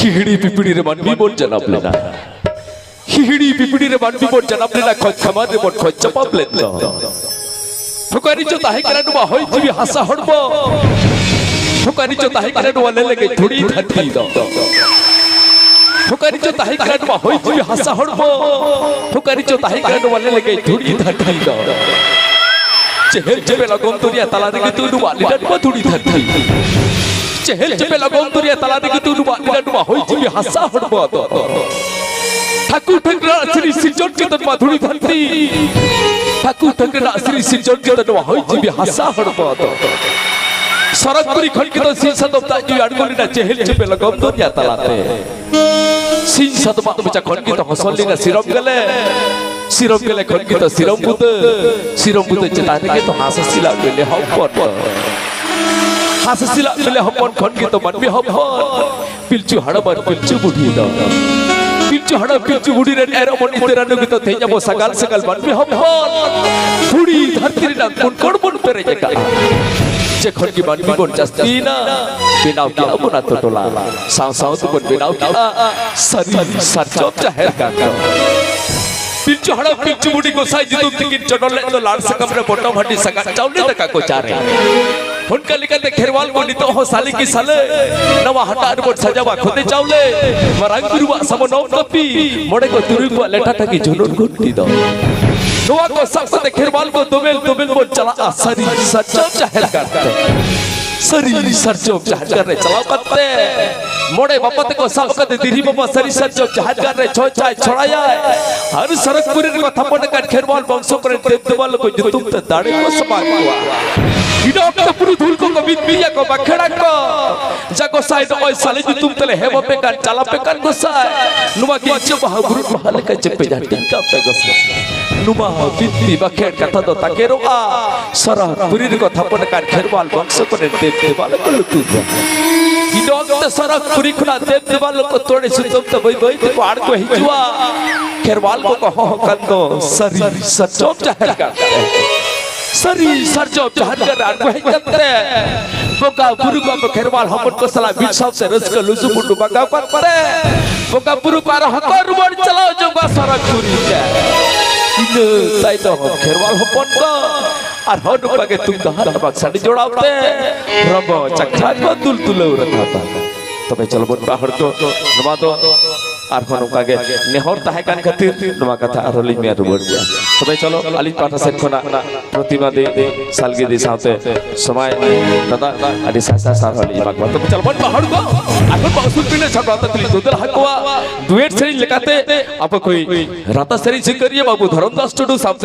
हिहिड़ी पिपिड़ी रे मानवी बोल जनाब लेना हिहिड़ी पिपिड़ी रे मानवी बोल जनाब लेना खोज खमा रे बोल खोज चपाप लेना ठुकारी जो ताहे करन वा होई जीवी हंसा हड़बो ठुकारी जो ताहे करन वा ले लगे थोड़ी धरती दो ठुकारी जो ताहे करन वा होई जीवी हंसा हड़बो ठुकारी जो ताहे करन वा ले लगे थोड़ी धरती दो चहल चबे लगों तुरिया तला दे तू नुवा लिडन को थोड़ी धरती चहल चबे लगों तुरिया तला दे तू नुवा लिडन वा होई जीवी हंसा हड़बो तो ठाकुर ठकरा श्री सिरजन चेतन माधुरी धरती ठाकुर ठकरा श्री सिरजन चेतन वा होई जीवी हंसा हड़बो तो सरकपुरी खंडित सिंह सदबता जी अडगोली ना चहल चबे लगों तुरिया तला दे सिंह सदबा तो बचा खंडित हसली ना सिरम गले खंडित सिरम बुत चेताने के तो हाससिला गले हपन खंडित मनबी हपन पिलचु हड़बर पिलचु बुढ़ी द पिलचु हड़ पिलचु बुढ़ी रे एरो मन तेरा नुग तो थे जब सगाल मनबी हपन बुढ़ी धरती ना कोन पेरे जका जे खंडी मनबी बोन जस्ती ना बिनाव किया बुना तो टोला साव तो बोन बिनाव किया सरी सरचोप जाहिर का पिलचु हड़ पिलचु बुढ़ी को साई जितु तिकिन चडले तो लाड़ सकम रे बोटो भट्टी सगा चावले तका को चारे हुनका लिखते खेरवाल को नितो हो साली की साले नवा हटार बोट सजावा खुदे चावले वरंग गुरुवा सब नौ कपी मोड़े को तुरु को लेठा ठकी जुनून गुट्टी दो नवा को सकते खेरवाल को दुबेल बोट चला सरी सचो चाहल करते सरी सरचो चाहल कर रे चला पत्ते मोड़े बापते को सबकते दिरी बाबा सरी सरचो चाहल कर रे छो चाय छड़ाया हर सरकपुरी को थपड़ कर खेरवाल वंशो पर देवदवाल को जुतुम त दाड़े को समान हुआ इडोक त पुरु धुल को कबित बिया को बखड़ा को जगो साइड ओय साले जुतुम तले हेव पे कर चला पे कर गोसाय नुवा की इच्छा बहागुरु महल का चप्पे जाटी का पे गोसाय नुमा बित्ती बखेड़ कथा दो ताकेरो आ सरकपुरी को थपड़ कर खेरवाल वंशो पर देवदवाल को लुटू इडोक त सरकपुरी खुना देवदवाल को तोड़े सुतुम त बई बई पाड़ को हिजुआ खेरवाल को कहो कंदो सरी सचोप जाहिर करते सरी सरचोप जाहिर कर को हिजते बोका पुरु को खेरवाल हमन को सला बीच सब से रस को लुसु मुंडू बगा पर परे बोका पुरु पार हकर मोड़ चलाओ जोगा सरकपुरी के इन ताई तो खेरवाल हमन को और हन पगे तुम कहां बक साडी जोड़ावते रबो चक्रा को तुलतुले रखा तबे चलो बोन बाहर तो नवा दो आर खनो कागे नेहर ताहे कान खातिर नवा कथा आरली में रुबड़ गया तबे चलो आली पाटा सेट खना प्रतिमा दे सालगी दे साथे समय दादा आदि सासा सार हली बागवा तबे चलो बोन बाहर को आखन बासुल पिने छबा तकली दोदल हकवा दुएट सेरी लेकाते आप कोई राता सेरी से करिए बाबू धर्मदास टुडू साहब